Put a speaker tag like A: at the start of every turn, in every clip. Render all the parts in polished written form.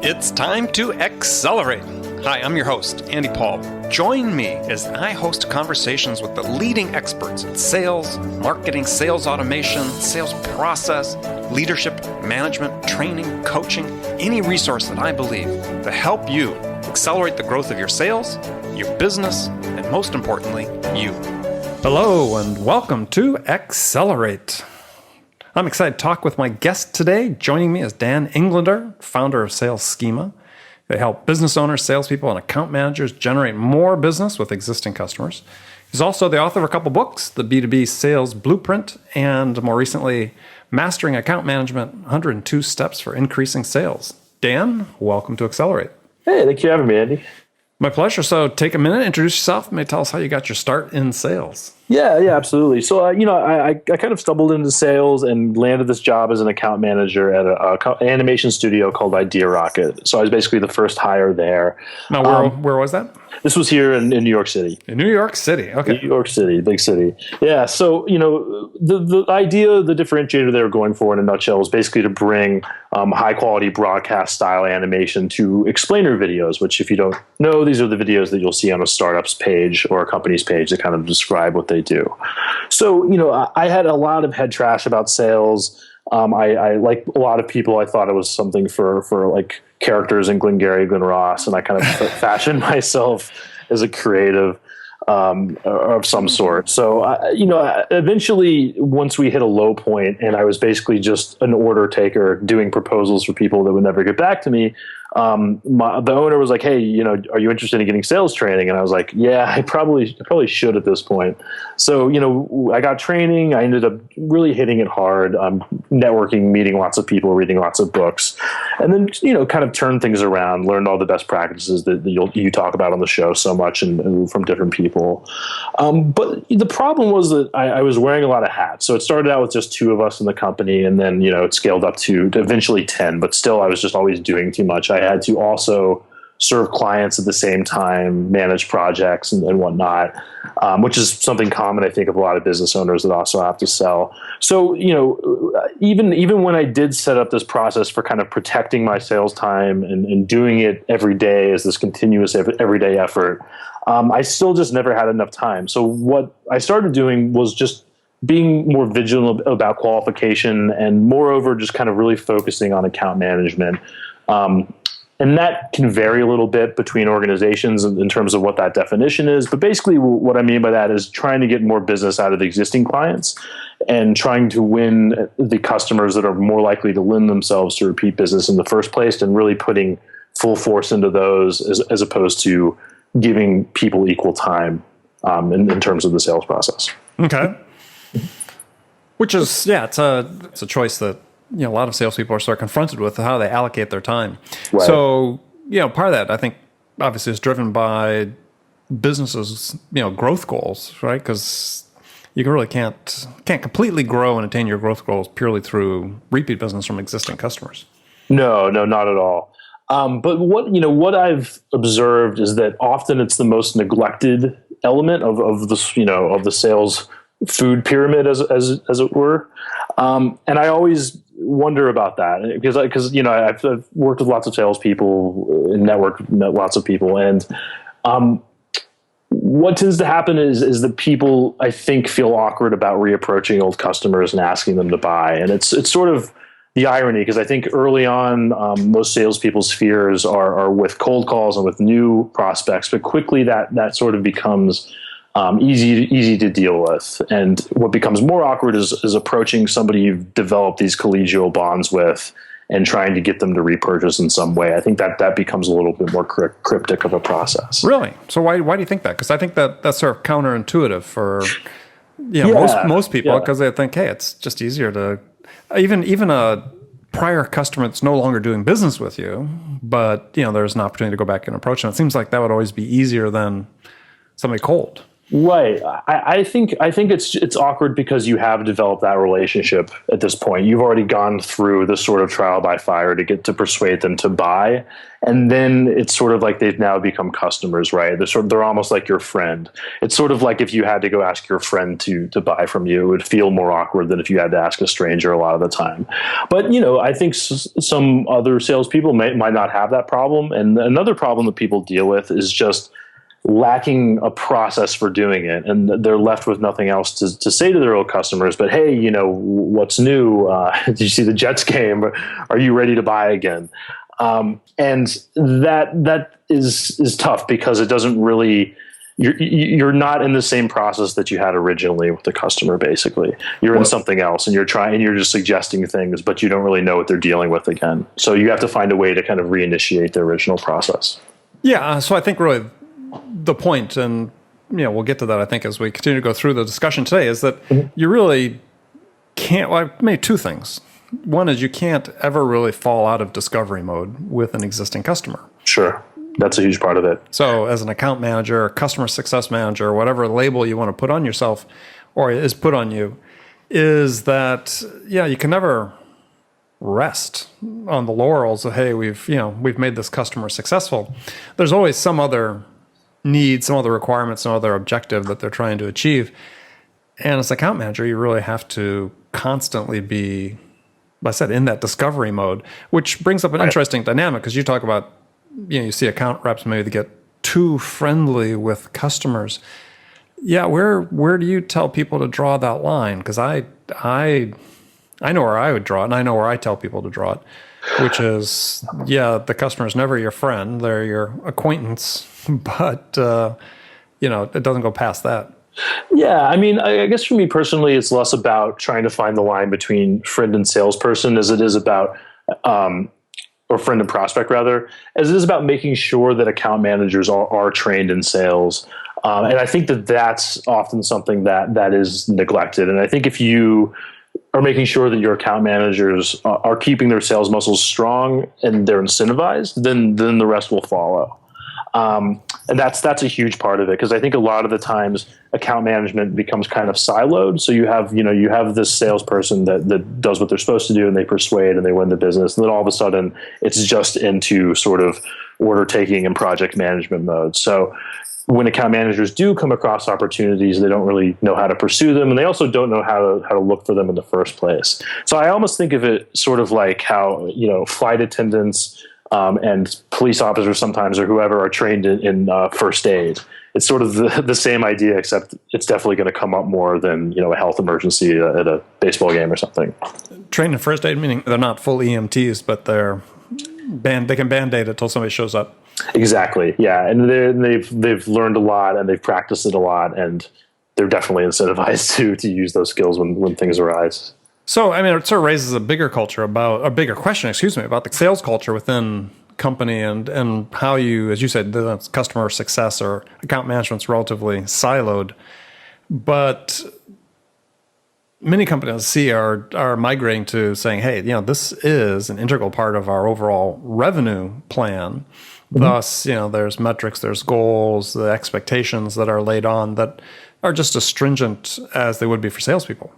A: It's time to accelerate. Hi, I'm your host, Andy Paul. Join me as I host conversations with the leading experts in sales, marketing, sales automation, sales process, leadership, management, training, coaching, any resource that I believe to help you accelerate the growth of your sales, your business, and most importantly, you. Hello, and welcome to Accelerate. I'm excited to talk with my guest today. Joining me is Dan Englander, founder of Sales Schema. They help business owners, salespeople, and account managers generate more business with existing customers. He's also the author of a couple books, the B2B Sales Blueprint, and more recently, Mastering Account Management, 102 Steps for Increasing Sales. Dan, welcome to Accelerate.
B: Hey, thank you for having me, Andy.
A: My pleasure. So take a minute, introduce yourself, maybe tell us how you got your start in sales.
B: Yeah, absolutely. So, I kind of stumbled into sales and landed this job as an account manager at an animation studio called Idea Rocket. So I was basically the first hire there.
A: Now, where was that?
B: This was here in New York City.
A: In New York City, okay.
B: New York City, big city. Yeah, so, the idea, the differentiator they were going for in a nutshell was basically to bring high-quality broadcast-style animation to explainer videos, which if you don't know, these are the videos that you'll see on a startup's page or a company's page that kind of describe what they do. So, I had a lot of head trash about sales. I like a lot of people, I thought it was something for like characters in Glengarry Glen Ross, and I kind of fashioned myself as a creative of some sort. So, eventually, once we hit a low point, and I was basically just an order taker doing proposals for people that would never get back to me, the owner was like, "Hey, are you interested in getting sales training?" And I was like, "Yeah, I probably should at this point." So, I got training. I ended up really hitting it hard, networking, meeting lots of people, reading lots of books, and then, kind of turned things around, learned all the best practices that you talk about on the show so much and from different people. But the problem was that I was wearing a lot of hats. So it started out with just 2 of us in the company, and then, it scaled up to eventually 10, but still I was just always doing too much. I had to also serve clients at the same time, manage projects and whatnot, which is something common, I think, of a lot of business owners that also have to sell. So, even when I did set up this process for kind of protecting my sales time and doing it every day as this continuous everyday effort, I still just never had enough time. So what I started doing was just being more vigilant about qualification and moreover, just kind of really focusing on account management. And that can vary a little bit between organizations in terms of what that definition is. But basically what I mean by that is trying to get more business out of the existing clients and trying to win the customers that are more likely to lend themselves to repeat business in the first place, and really putting full force into those as opposed to giving people equal time in terms of the sales process.
A: Okay. Which is, it's a choice that, a lot of salespeople are sort of confronted with how they allocate their time. Right. So, part of that, I think, obviously is driven by businesses, growth goals, right? Because you really can't completely grow and attain your growth goals purely through repeat business from existing customers.
B: No, not at all. But what I've observed is that often it's the most neglected element of the sales food pyramid, as it were. And I always wonder about that because I've worked with lots of salespeople and networked with lots of people, and what tends to happen is that people, I think, feel awkward about reapproaching old customers and asking them to buy, and it's sort of the irony, because I think early on most salespeople's fears are with cold calls and with new prospects, but quickly that sort of becomes easy to deal with. And what becomes more awkward is approaching somebody you've developed these collegial bonds with and trying to get them to repurchase in some way. I think that becomes a little bit more cryptic of a process.
A: Really? So why do you think that? Because I think that's sort of counterintuitive for most people, because they think, hey, it's just easier to even a prior customer that's no longer doing business with you, but there's an opportunity to go back and approach them. It seems like that would always be easier than somebody cold.
B: Right. I think it's awkward because you have developed that relationship at this point. You've already gone through the sort of trial by fire to get to persuade them to buy, and then it's sort of like they've now become customers, right? They're almost like your friend. It's sort of like if you had to go ask your friend to buy from you, it would feel more awkward than if you had to ask a stranger a lot of the time. But I think some other salespeople might not have that problem, and another problem that people deal with is just lacking a process for doing it, and they're left with nothing else to say to their old customers. But hey, what's new? Did you see the Jets game? Are you ready to buy again? And that is tough because it doesn't really. You're not in the same process that you had originally with the customer. Basically, you're in something else, and you're just suggesting things, but you don't really know what they're dealing with again. So you have to find a way to kind of reinitiate the original process.
A: Yeah. So I think really the point, and we'll get to that, I think, as we continue to go through the discussion today, is that you really can't. Well, I've made two things. One is you can't ever really fall out of discovery mode with an existing customer.
B: Sure. That's a huge part of it.
A: So as an account manager, customer success manager, whatever label you want to put on yourself or is put on you, is that, you can never rest on the laurels of, hey, we've made this customer successful. There's always some other need, some other requirement, some other objective that they're trying to achieve. And as an account manager, you really have to constantly be, like I said, in that discovery mode, which brings up an interesting dynamic, because you talk about, you see account reps maybe they get too friendly with customers. Yeah, where do you tell people to draw that line? Because I know where I would draw it, and I know where I tell people to draw it, which is, the customer is never your friend; they're your acquaintance. But it doesn't go past that.
B: Yeah, I mean, I guess for me personally, it's less about trying to find the line between friend and salesperson as it is about, or friend and prospect rather, as it is about making sure that account managers are trained in sales. And I think that's often something that is neglected. And I think if you are making sure that your account managers are keeping their sales muscles strong and they're incentivized, then the rest will follow. And that's a huge part of it, because I think a lot of the times account management becomes kind of siloed. So you have this salesperson that does what they're supposed to do, and they persuade and they win the business. And then all of a sudden it's just into sort of order taking and project management mode. So when account managers do come across opportunities, they don't really know how to pursue them, and they also don't know how to look for them in the first place. So I almost think of it sort of like how flight attendants and police officers sometimes, or whoever, are trained in first aid. It's sort of the same idea, except it's definitely going to come up more than a health emergency at a baseball game or something.
A: Trained in first aid, meaning they're not full EMTs, but they can band-aid it till somebody shows up.
B: Exactly. Yeah, and they've learned a lot and they've practiced it a lot, and they're definitely incentivized to use those skills when things arise.
A: So, I mean, it sort of raises a bigger question about the sales culture within company and how you, as you said, the customer success or account management's relatively siloed. But many companies are migrating to saying, hey, this is an integral part of our overall revenue plan. Mm-hmm. Thus, there's metrics, there's goals, the expectations that are laid on that are just as stringent as they would be for salespeople.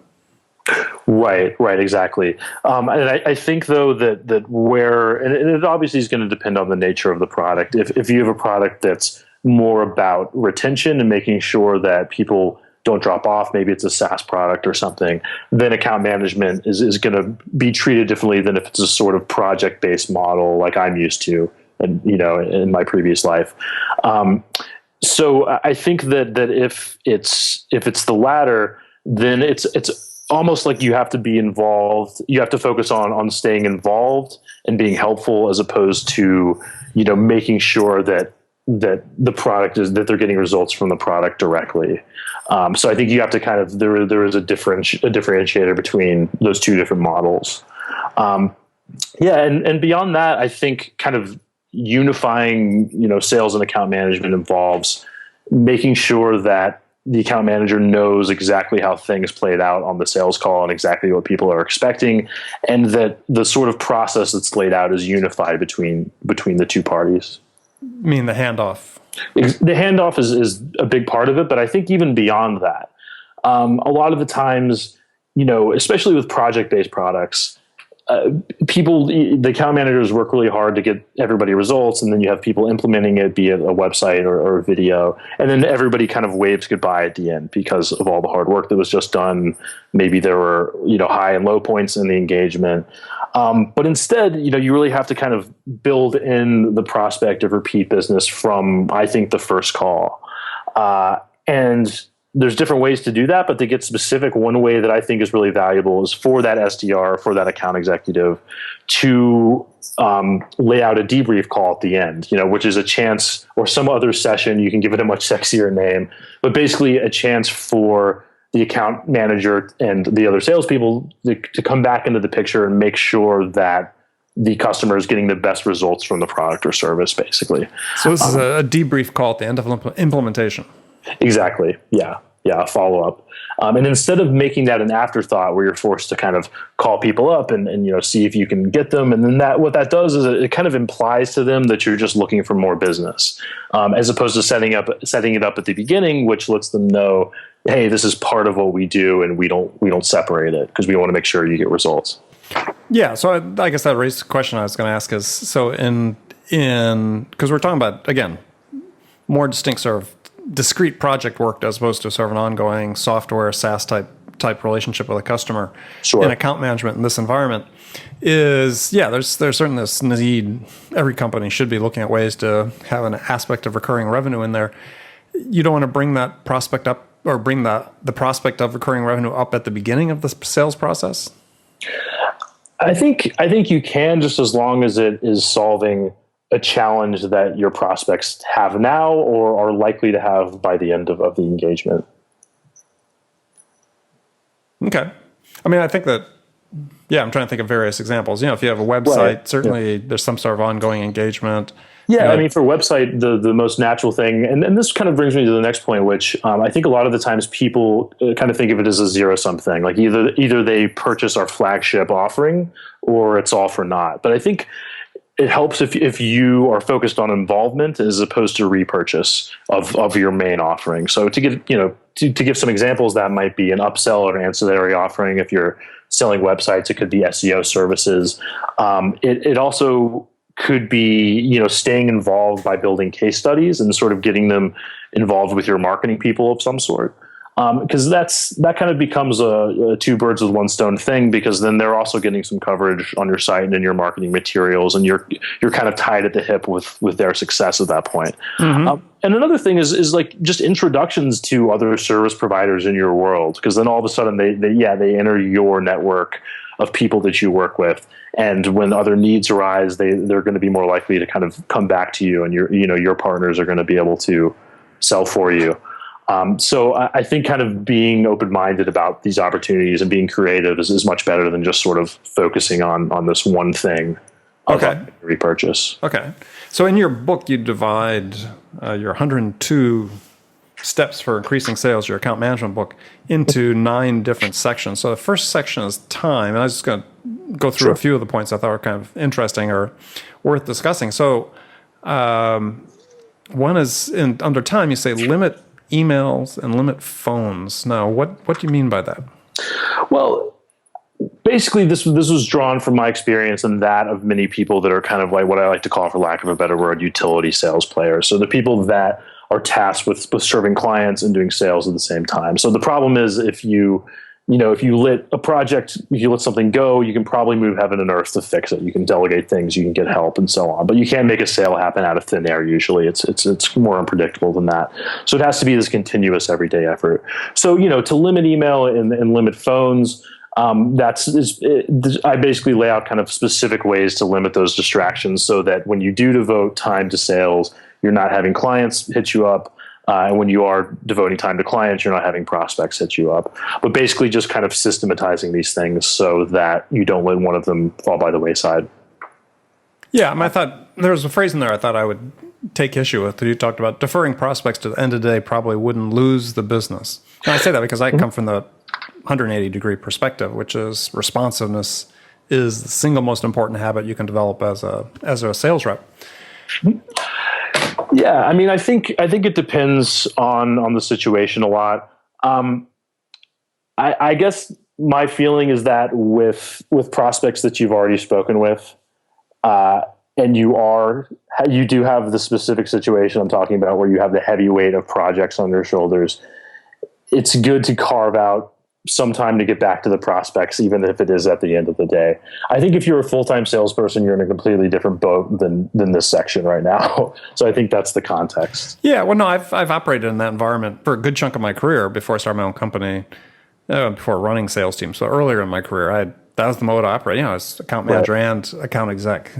B: Right, exactly. And I think, though, that and it obviously is going to depend on the nature of the product. If you have a product that's more about retention and making sure that people don't drop off, maybe it's a SaaS product or something, then account management is going to be treated differently than if it's a sort of project-based model like I'm used to, and in my previous life. So I think that if it's the latter, then it's almost like you have to be involved. You have to focus on staying involved and being helpful, as opposed to making sure that the product that they're getting results from the product directly. So I think you have to kind of there is a differentiator between those two different models. And beyond that, I think kind of unifying sales and account management involves making sure that the account manager knows exactly how things played out on the sales call and exactly what people are expecting, and that the sort of process that's laid out is unified between the two parties.
A: You mean the handoff?
B: The handoff is a big part of it, but I think even beyond that, a lot of the times, especially with project-based products, the account managers work really hard to get everybody results, and then you have people implementing it, be it a website or a video, and then everybody kind of waves goodbye at the end because of all the hard work that was just done. Maybe there were high and low points in the engagement, but instead, you really have to kind of build in the prospect of repeat business from, I think, the first call, and there's different ways to do that, but to get specific, one way that I think is really valuable is for that SDR, for that account executive, to lay out a debrief call at the end, which is a chance, or some other session, you can give it a much sexier name, but basically a chance for the account manager and the other salespeople to come back into the picture and make sure that the customer is getting the best results from the product or service, basically.
A: So this is a debrief call at the end of implementation.
B: Exactly. Yeah. A follow-up. And instead of making that an afterthought where you're forced to kind of call people up and see if you can get them, and then what that does is it kind of implies to them that you're just looking for more business, as opposed to setting it up at the beginning, which lets them know, hey, this is part of what we do, and we don't separate it because we want to make sure you get results.
A: Yeah. So I guess that raised the question I was going to ask is, so in because we're talking about, again, more distinct sort of discrete project work as opposed to sort of an ongoing software SaaS type relationship with a customer.
B: Sure.
A: In account management in this environment is, there's certainly this need. Every company should be looking at ways to have an aspect of recurring revenue in there. You don't want to bring that prospect up, or bring the prospect of recurring revenue up at the beginning of the sales process?
B: I think you can, just as long as it is solving a challenge that your prospects have now or are likely to have by the end of the engagement. Okay.
A: I mean, I think that, I'm trying to think of various examples. If you have a website, certainly there's some sort of ongoing engagement.
B: Yeah, I mean, for a website, the most natural thing, and this kind of brings me to the next point, which I think a lot of the times people kind of think of it as a zero-sum thing. Like either they purchase our flagship offering or it's all for naught. But I think it helps if you are focused on involvement as opposed to repurchase of your main offering. So to give to give some examples, that might be an upsell or an ancillary offering. If you're selling websites, it could be SEO services. It also could be staying involved by building case studies and sort of getting them involved with your marketing people of some sort. Because that kind of becomes a two birds with one stone thing, because then they're also getting some coverage on your site and in your marketing materials, and you're kind of tied at the hip with their success at that point. Mm-hmm. And another thing is like just introductions to other service providers in your world, because then all of a sudden they enter your network of people that you work with, and when other needs arise, they're going to be more likely to kind of come back to you, and your partners are going to be able to sell for you. So I think kind of being open-minded about these opportunities and being creative is much better than just sort of focusing on this one thing.
A: Okay.
B: Repurchase.
A: Okay. So in your book, you divide your 102 steps for increasing sales, your account management book, into 9 different sections. So the first section is time, and I was just going to go through a few of the points I thought were kind of interesting or worth discussing. So one is under time, you say limit emails and limit phones. Now, what do you mean by that? Well,
B: basically, this was drawn from my experience and that of many people that are kind of like what I like to call, for lack of a better word, utility sales players. So the people that are tasked with serving clients and doing sales at the same time. So the problem is if you let a project, if you let something go, you can probably move heaven and earth to fix it. You can delegate things, you can get help, and so on. But you can't make a sale happen out of thin air. Usually, it's more unpredictable than that. So it has to be this continuous, everyday effort. So to limit email and limit phones, I basically lay out kind of specific ways to limit those distractions, so that when you do devote time to sales, you're not having clients hit you up. And when you are devoting time to clients, you're not having prospects hit you up. But basically just kind of systematizing these things so that you don't let one of them fall by the wayside.
A: Yeah, I thought there was a phrase in there I thought I would take issue with. You talked about deferring prospects to the end of the day probably wouldn't lose the business. And I say that because I come from the 180-degree perspective, which is responsiveness is the single most important habit you can develop as a sales rep.
B: Yeah, I mean, I think it depends on the situation a lot. I guess my feeling is that with prospects that you've already spoken with, uh, and you do have the specific situation I'm talking about, where you have the heavy weight of projects on your shoulders. It's good to carve out some time to get back to the prospects, even if it is at the end of the day. I think if you're a full-time salesperson, you're in a completely different boat than this section right now. So I think that's the context.
A: Yeah, well, no, I've operated in that environment for a good chunk of my career before I started my own company, before running sales teams. So earlier in my career, that was the mode I operated. I was account manager and account exec.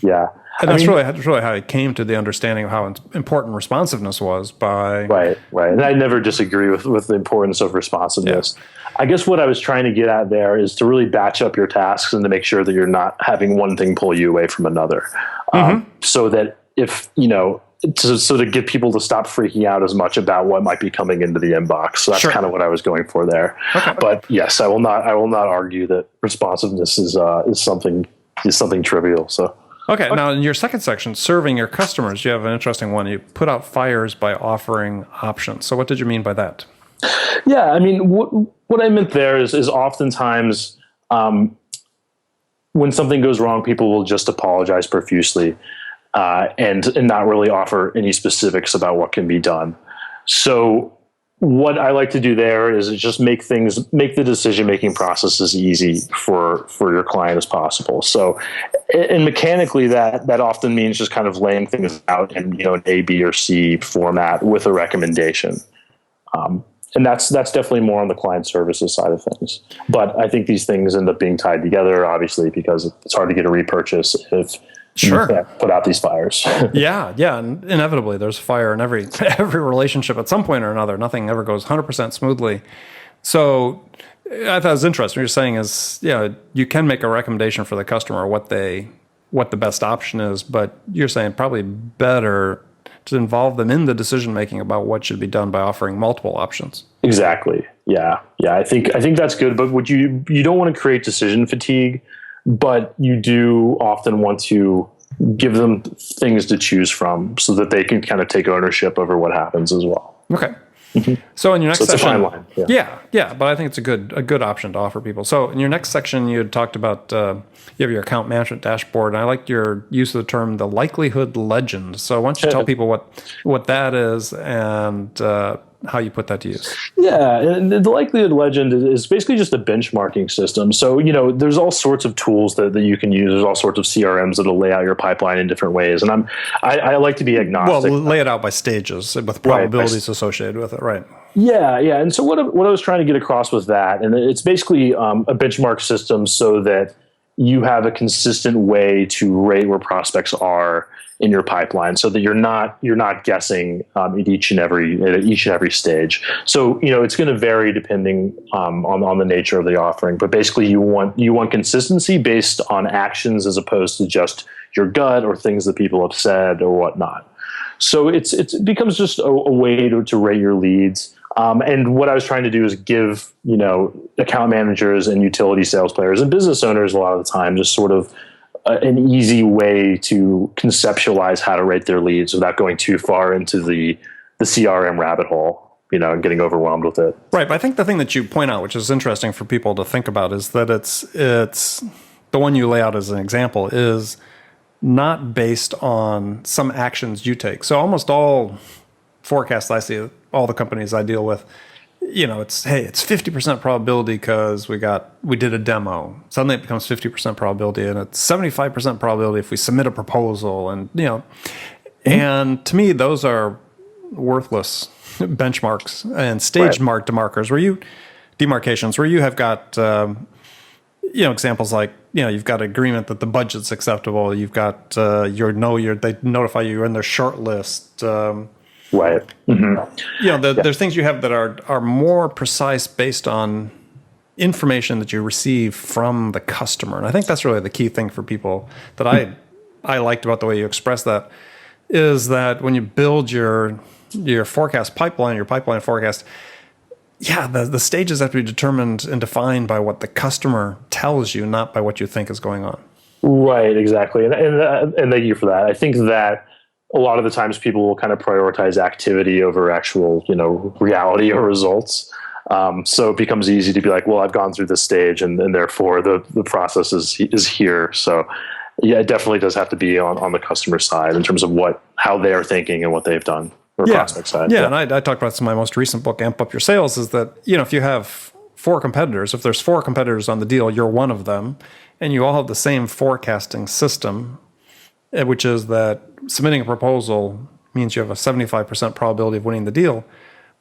B: Yeah.
A: And that's really how I came to the understanding of how important responsiveness was by...
B: Right. And I never disagree with the importance of responsiveness. Yeah. I guess what I was trying to get at there is to really batch up your tasks and to make sure that you're not having one thing pull you away from another. So that if, to get people to stop freaking out as much about what might be coming into the inbox. So that's kind of what I was going for there. Okay. But yes, I will not argue that responsiveness is something trivial. So.
A: Okay, now in your second section, serving your customers, you have an interesting one. You put out fires by offering options. So what did you mean by that?
B: Yeah, I mean, what I meant there is oftentimes when something goes wrong, people will just apologize profusely and not really offer any specifics about what can be done. So what I like to do there is just make the decision-making process as easy for your client as possible. So, and mechanically that often means just kind of laying things out in, an A, B, or C format with a recommendation. And that's definitely more on the client services side of things. But I think these things end up being tied together, obviously, because it's hard to get a repurchase if you can't put out these fires.
A: Yeah. And inevitably, there's fire in every relationship at some point or another. Nothing ever goes 100% smoothly. So I thought it was interesting. What you're saying is, you can make a recommendation for the customer what the best option is, but you're saying probably better to involve them in the decision making about what should be done by offering multiple options.
B: Exactly. Yeah. I think that's good. But what you don't want to create decision fatigue, but you do often want to give them things to choose from so that they can kind of take ownership over what happens as well.
A: Okay. So in your next section,
B: it's a fine line.
A: Yeah, but I think it's a good option to offer people. So in your next section, you had talked about you have your account management dashboard, and I liked your use of the term the likelihood legend. So why don't you tell people what that is and how you put that to use? Yeah,
B: and the likelihood legend is basically just a benchmarking system. So, there's all sorts of tools that you can use. There's all sorts of CRMs that'll lay out your pipeline in different ways. And I like to be agnostic.
A: Well, lay it out by stages with probabilities associated with it, right?
B: Yeah. And so what I was trying to get across was that, and it's basically a benchmark system so that you have a consistent way to rate where prospects are in your pipeline, so that you're not guessing at each and every stage. So it's going to vary depending on the nature of the offering, but basically you want consistency based on actions as opposed to just your gut or things that people have said or whatnot. So it becomes just a way to rate your leads. And what I was trying to do is give account managers and utility sales players and business owners a lot of the time just sort of an easy way to conceptualize how to rate their leads without going too far into the CRM rabbit hole, and getting overwhelmed with it.
A: Right. But I think the thing that you point out, which is interesting for people to think about, is that it's the one you lay out as an example is not based on some actions you take. So almost all forecasts I see, all the companies I deal with, it's 50% probability because we did a demo. Suddenly it becomes 50% probability, and it's 75% probability if we submit a proposal. And and to me, those are worthless benchmarks and stage demarkers demarcations where you have got examples like you've got agreement that the budget's acceptable. You've got they notify you you're in their short list.
B: Right. Mm-hmm.
A: There's things you have that are more precise based on information that you receive from the customer. And I think that's really the key thing for people that I liked about the way you express that is that when you build your forecast pipeline, your pipeline forecast, the stages have to be determined and defined by what the customer tells you, not by what you think is going on.
B: Right, exactly. And thank you for that. I think that a lot of the times people will kind of prioritize activity over actual, reality or results. So it becomes easy to be like, well, I've gone through this stage, and therefore the process is here. So yeah, it definitely does have to be on the customer side in terms of how they are thinking and what they've done. Or prospect side.
A: Yeah, and I talked about this in my most recent book, Amp Up Your Sales, is that, if you have 4 competitors, if there's 4 competitors on the deal, you're one of them, and you all have the same forecasting system, which is that submitting a proposal means you have a 75% probability of winning the deal.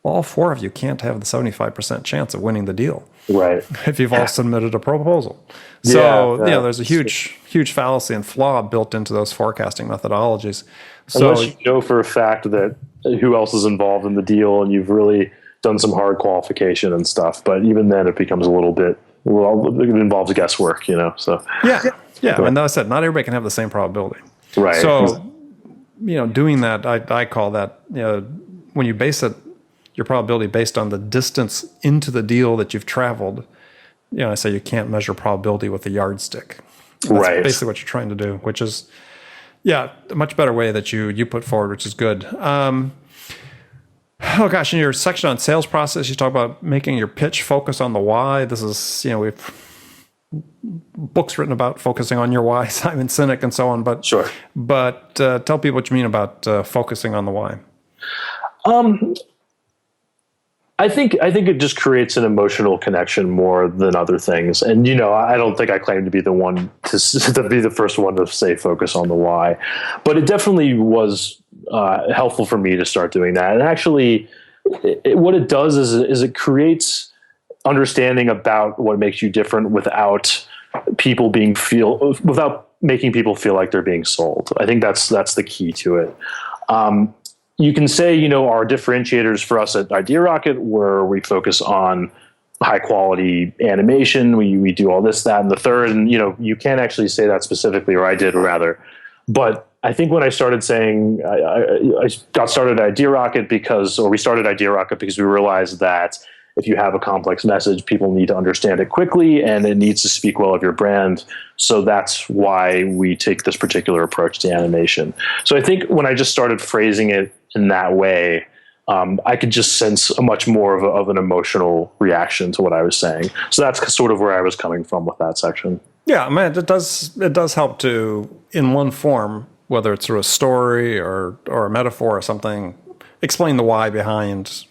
A: Well, all 4 of you can't have the 75% chance of winning the deal.
B: Right.
A: If you've all submitted a proposal. So, there's a huge fallacy and flaw built into those forecasting methodologies. So,
B: unless you know for a fact that who else is involved in the deal and you've really done some hard qualification and stuff. But even then it becomes a little bit, it involves guesswork, so.
A: Yeah. And as I said, not everybody can have the same probability.
B: Right.
A: So, doing that, I call that, when you base your probability based on the distance into the deal that you've traveled, I say you can't measure probability with a yardstick. That's basically what you're trying to do, which is, a much better way that you put forward, which is good. In your section on sales process, you talk about making your pitch focus on the why. This is, we've books written about focusing on your why, Simon Sinek and so on. But
B: sure.
A: But tell people what you mean about focusing on the why.
B: I think it just creates an emotional connection more than other things. And, I don't think I claim to be the one to be the first one to say focus on the why, but it definitely was helpful for me to start doing that. And actually what it does is it creates understanding about what makes you different without making people feel like they're being sold. I think that's the key to it. You can say, our differentiators for us at Idea Rocket, where we focus on high quality animation, we do all this, that, and the third, and you can't actually say that specifically, or I did rather. But I think when I started saying, I got started at Idea Rocket we started Idea Rocket because we realized that if you have a complex message, people need to understand it quickly, and it needs to speak well of your brand. So that's why we take this particular approach to animation. So I think when I just started phrasing it in that way, I could just sense a much more of an emotional reaction to what I was saying. So that's sort of where I was coming from with that section.
A: Yeah, man, it does help to, in one form, whether it's through a story or a metaphor or something, explain the why behind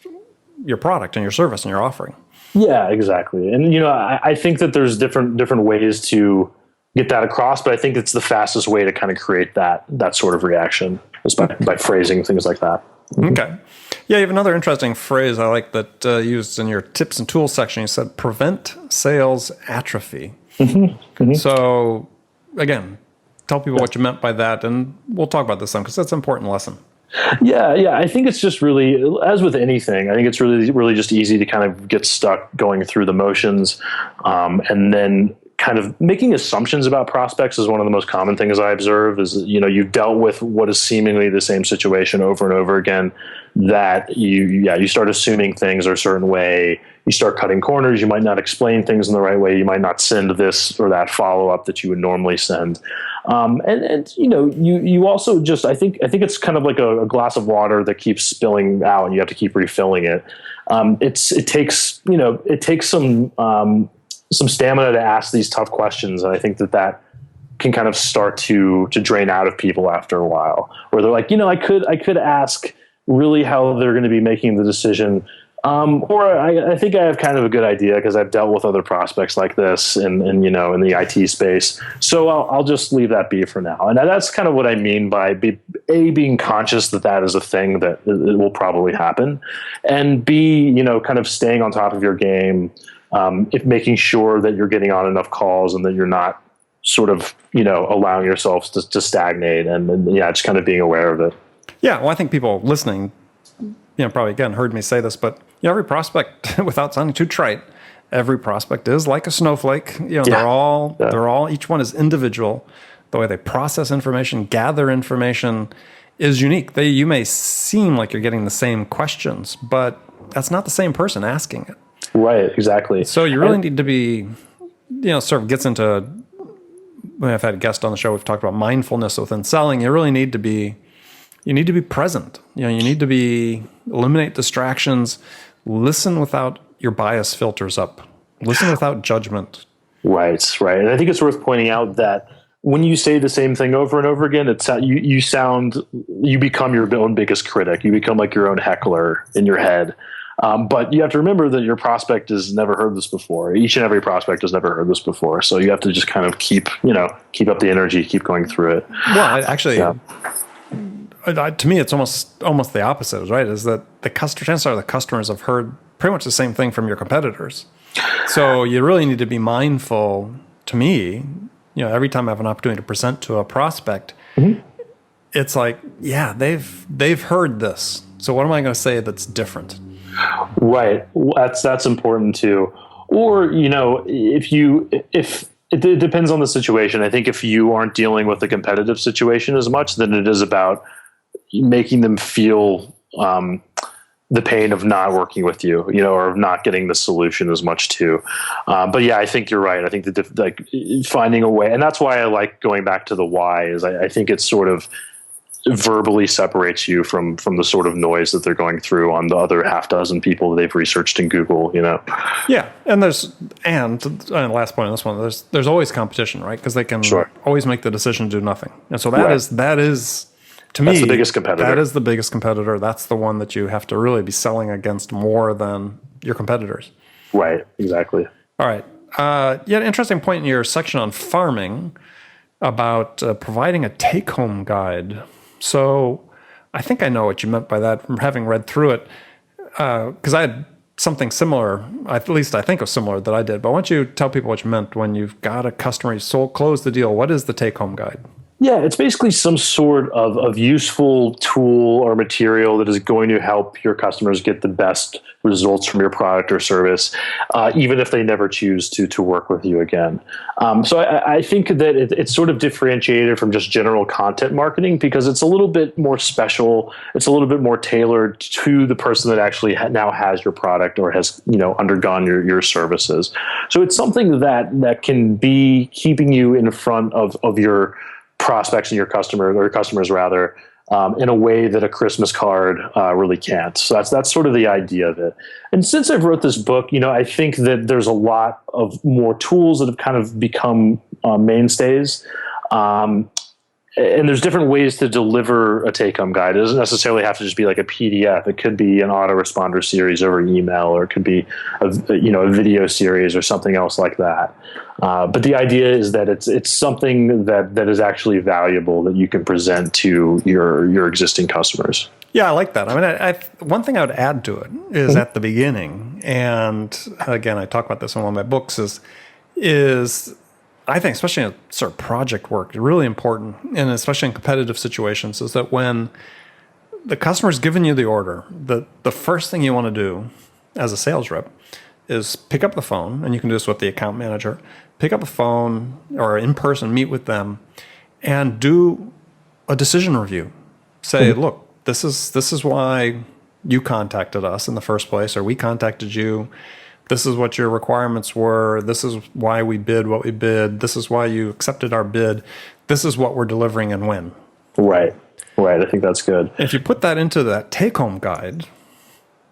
A: your product and your service and your offering.
B: Yeah, exactly. And I think that there's different ways to get that across, but I think it's the fastest way to kind of create that sort of reaction is by phrasing things like that. Mm-hmm.
A: Okay. Yeah, you have another interesting phrase I like that used in your tips and tools section. You said prevent sales atrophy. Mm-hmm. Mm-hmm. So again, tell people what you meant by that, and we'll talk about this some because that's an important lesson.
B: Yeah. I think it's just really, as with anything, I think it's really just easy to kind of get stuck going through the motions, and then kind of making assumptions about prospects is one of the most common things I observe. Is you've dealt with what is seemingly the same situation over and over again, that you start assuming things are a certain way. You start cutting corners. You might not explain things in the right way. You might not send this or that follow up that you would normally send. And you also just, I think it's kind of like a glass of water that keeps spilling out and you have to keep refilling it. It takes some stamina to ask these tough questions. And I think that can kind of start to drain out of people after a while, where they're like, I could ask really how they're going to be making the decision. Or I think I have kind of a good idea because I've dealt with other prospects like this in the IT space. So I'll just leave that be for now. And that's kind of what I mean by being conscious that is a thing that it will probably happen, and B, kind of staying on top of your game, making sure that you're getting on enough calls and that you're not sort of, allowing yourself to stagnate and just kind of being aware of it. Yeah.
A: Well, I think people listening, probably again heard me say this, but every prospect, without sounding too trite, every prospect is like a snowflake. They're all, each one is individual. The way they process information, gather information is unique. You may seem like you're getting the same questions, but that's not the same person asking it.
B: Right, exactly.
A: So you really need to be, sort of gets into, when I've had a guest on the show, we've talked about mindfulness within selling. You really need to be You need to be present. You need to eliminate distractions, listen without your bias filters up, listen without judgment.
B: Right. And I think it's worth pointing out that when you say the same thing over and over again, you become your own biggest critic. You become like your own heckler in your head. But you have to remember that your prospect has never heard this before. Each and every prospect has never heard this before. So you have to just kind of keep up the energy, keep going through it.
A: Well, to me, it's almost the opposite, right? Is that chances are the customers have heard pretty much the same thing from your competitors. So you really need to be mindful, to me, every time I have an opportunity to present to a prospect, it's like, yeah, they've heard this. So what am I going to say that's different?
B: Right. That's important too. Or, if it depends on the situation. I think if you aren't dealing with the competitive situation as much, then it is about making them feel the pain of not working with you, or of not getting the solution as much too. But yeah, I think you're right. I think finding a way, and that's why I like going back to the why. Is I think it sort of verbally separates you from the sort of noise that they're going through on the other half dozen people that they've researched in Google.
A: Yeah, and last point on this one, there's always competition, right? Because they can always make the decision to do nothing, and so that is. To me, that's the biggest competitor. That is the biggest competitor. That's the one that you have to really be selling against more than your competitors.
B: Right, exactly.
A: All right. You had an interesting point in your section on farming about providing a take-home guide. So I think I know what you meant by that from having read through it, because I had something similar, at least I think it was similar, that I did. But why don't you tell people what you meant when you've got a customer, you close the deal. What is the take-home guide?
B: Yeah, it's basically some sort of useful tool or material that is going to help your customers get the best results from your product or service, even if they never choose to work with you again. So I think that it's sort of differentiated from just general content marketing because it's a little bit more special. It's a little bit more tailored to the person that actually now has your product or has undergone your services. So it's something that can be keeping you in front of your prospects and your customers rather, in a way that a Christmas card really can't. So that's sort of the idea of it. And since I've wrote this book, I think that there's a lot of more tools that have kind of become mainstays. And there's different ways to deliver a take-home guide. It doesn't necessarily have to just be like a PDF. It could be an autoresponder series over email, or it could be a video series or something else like that. But the idea is that it's something that is actually valuable that you can present to your existing customers. Yeah, I like that. I mean, one thing I would add to it is at the beginning, and again, I talk about this in one of my books, is I think, especially in sort of project work, really important, and especially in competitive situations, is that when the customer's given you the order, the first thing you want to do as a sales rep is pick up the phone, and you can do this with the account manager, pick up a phone or in person, meet with them, and do a decision review. Say, look, this is why you contacted us in the first place, or we contacted you. This is what your requirements were. This is why we bid what we bid. This is why you accepted our bid. This is what we're delivering and when. Right. I think that's good. If you put that into that take-home guide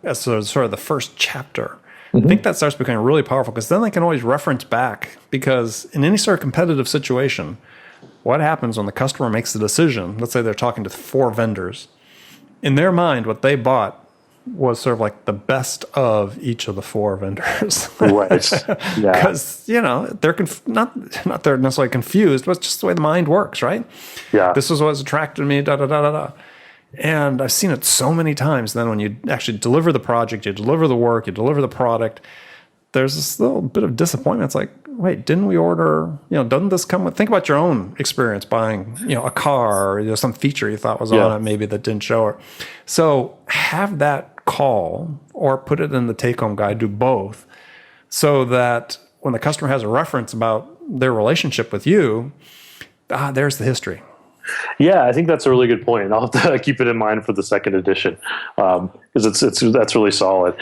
B: as sort of the first chapter, I think that starts becoming really powerful, because then they can always reference back, because in any sort of competitive situation, what happens when the customer makes the decision? Let's say they're talking to 4 vendors. In their mind, what they bought was sort of like the best of each of the 4 vendors. Right. Yeah. Because, they're not they're necessarily confused, but it's just the way the mind works, right? Yeah. This is what's attracted me, da-da-da-da-da. And I've seen it so many times. Then when you actually deliver the project, you deliver the work, you deliver the product, there's this little bit of disappointment. It's like, wait, didn't we order, doesn't this come with, think about your own experience buying, a car or some feature you thought was on it maybe that didn't show it. So have that call or put it in the take-home guide, do both, so that when the customer has a reference about their relationship with you, there's the history. Yeah, I think that's a really good point. I'll have to keep it in mind for the second edition, because that's really solid.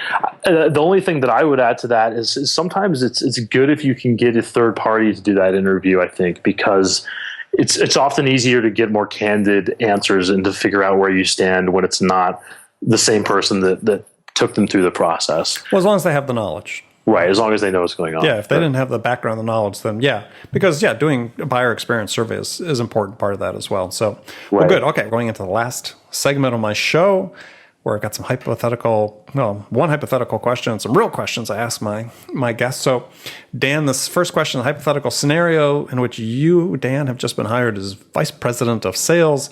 B: The only thing that I would add to that is sometimes it's good if you can get a third party to do that interview, I think, because it's often easier to get more candid answers and to figure out where you stand when it's not the same person that took them through the process.
A: Well, as long as they have the knowledge.
B: Right, as long as they know what's going on.
A: Yeah, if they didn't have the background, the knowledge, then because doing a buyer experience survey is an important part of that as well. So, well, good. Okay, going into the last segment of my show, where I got some one hypothetical question and some real questions I asked my guests. So, Dan, this first question, a hypothetical scenario in which you, Dan, have just been hired as vice president of sales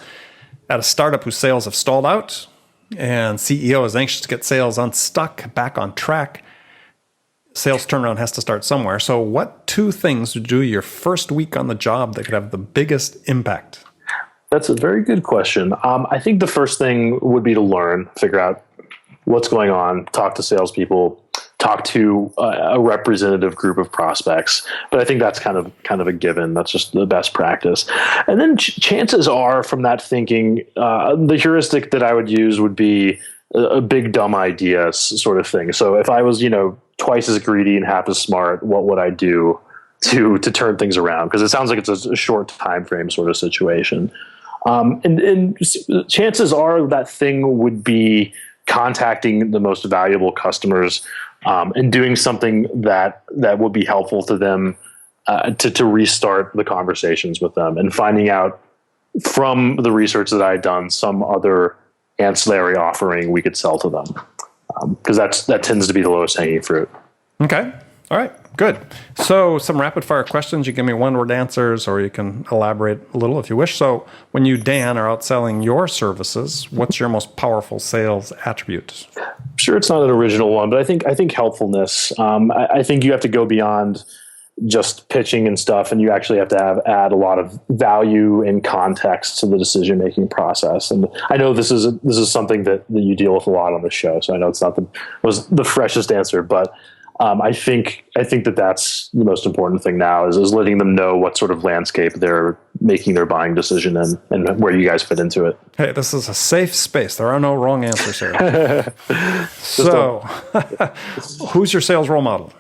A: at a startup whose sales have stalled out, and CEO is anxious to get sales unstuck, back on track. Sales turnaround has to start somewhere. So what 2 things would you do your first week on the job that could have the biggest impact?
B: That's a very good question. I think the first thing would be to learn, figure out what's going on, talk to salespeople, talk to a representative group of prospects. But I think that's kind of a given. That's just the best practice. And then chances are from that thinking, the heuristic that I would use would be a big dumb idea sort of thing. So if I was, twice as greedy and half as smart, what would I do to turn things around? Because it sounds like it's a short time frame sort of situation. And chances are that thing would be contacting the most valuable customers and doing something that would be helpful to them to restart the conversations with them, and finding out from the research that I had done some other ancillary offering we could sell to them. Because that tends to be the lowest hanging fruit.
A: Okay. All right. Good. So some rapid fire questions. You give me 1-word answers, or you can elaborate a little if you wish. So when you, Dan, are out selling your services, what's your most powerful sales attribute?
B: Sure, it's not an original one, but I think helpfulness. I think you have to go beyond just pitching and stuff, and you actually have to add a lot of value and context to the decision making process. And I know this is something that you deal with a lot on the show, so I know it's not the freshest answer, but I think that's the most important thing now is letting them know what sort of landscape they're making their buying decision in, and where you guys fit into it.
A: Hey, this is a safe space. There are no wrong answers here. So, who's your sales role model?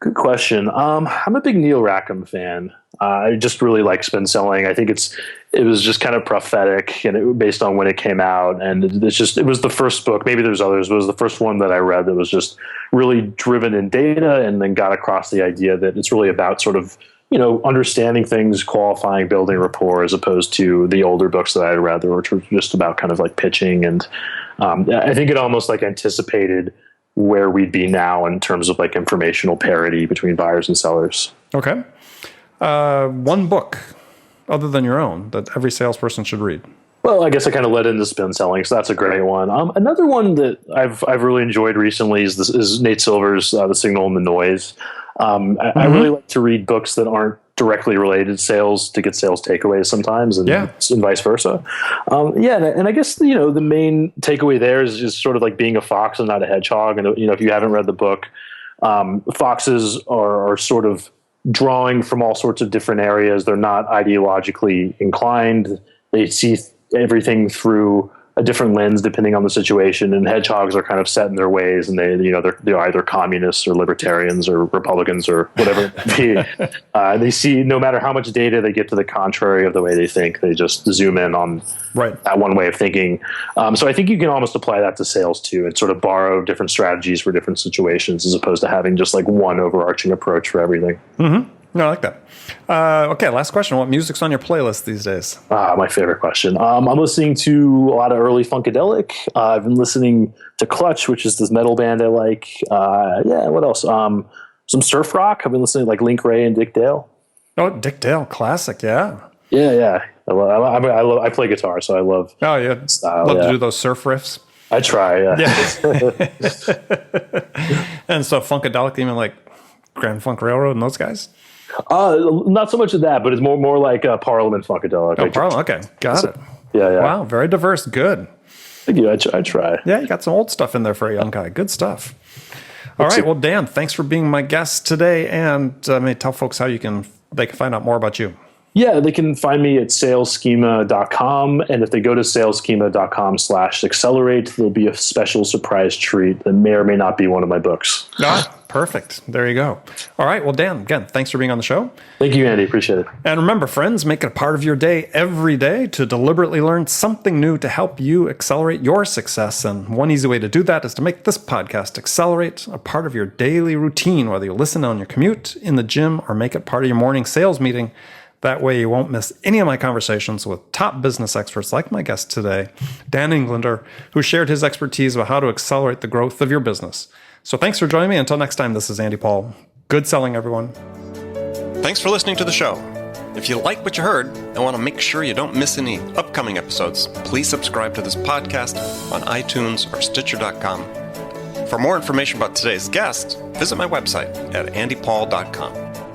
B: Good question. I'm a big Neil Rackham fan. I just really like spin selling. I think it was just kind of prophetic, and based on when it came out. And it was the first book. Maybe there's others, but it was the first one that I read that was just really driven in data, and then got across the idea that it's really about sort of understanding things, qualifying, building rapport, as opposed to the older books that I had read, which were just about kind of like pitching. And I think it almost like anticipated where we'd be now in terms of like informational parity between buyers and sellers.
A: Okay. One book other than your own that every salesperson should read.
B: Well, I guess I kind of led into spin selling, so that's a great one. Another one that I've really enjoyed recently is Nate Silver's The Signal and the Noise. I really like to read books that aren't directly related to sales to get sales takeaways sometimes, and vice versa. And I guess the main takeaway there is just sort of like being a fox and not a hedgehog. And if you haven't read the book, foxes are sort of drawing from all sorts of different areas. They're not ideologically inclined. They see everything through a different lens depending on the situation, and hedgehogs are kind of set in their ways, and they're either communists or libertarians or Republicans or whatever it may be. They see no matter how much data they get to the contrary of the way they think, they just zoom in on that one way of thinking. So I think you can almost apply that to sales too, and sort of borrow different strategies for different situations, as opposed to having just like one overarching approach for everything.
A: Mm-hmm. No, I like that. Okay, last question. What music's on your playlist these days?
B: My favorite question. I'm listening to a lot of early Funkadelic. I've been listening to Clutch, which is this metal band I like. What else? Some surf rock. I've been listening to like Link Ray and Dick Dale.
A: Oh, Dick Dale, classic, yeah.
B: Yeah. I play guitar, so I love style.
A: Love to do those surf riffs.
B: I try, yeah.
A: And so Funkadelic, even like Grand Funk Railroad and those guys?
B: Not so much of that, but it's more like Parliament Funkadelic.
A: Oh, Parliament. Okay, got it.
B: Yeah.
A: Wow, very diverse. Good.
B: Thank you. I try.
A: Yeah, you got some old stuff in there for a young guy. Good stuff. All right. Well, Dan, thanks for being my guest today, and tell folks how they can find out more about you.
B: Yeah, they can find me at salesschema.com. And if they go to salesschema.com/accelerate, there'll be a special surprise treat that may or may not be one of my books.
A: Perfect. There you go. All right. Well, Dan, again, thanks for being on the show.
B: Thank you, Andy. Appreciate it.
A: And remember, friends, make it a part of your day every day to deliberately learn something new to help you accelerate your success. And one easy way to do that is to make this podcast Accelerate a part of your daily routine, whether you listen on your commute, in the gym, or make it part of your morning sales meeting. That way you won't miss any of my conversations with top business experts like my guest today, Dan Englander, who shared his expertise about how to accelerate the growth of your business. So thanks for joining me. Until next time, this is Andy Paul. Good selling, everyone. Thanks for listening to the show. If you like what you heard and want to make sure you don't miss any upcoming episodes, please subscribe to this podcast on iTunes or Stitcher.com. For more information about today's guest, visit my website at andypaul.com.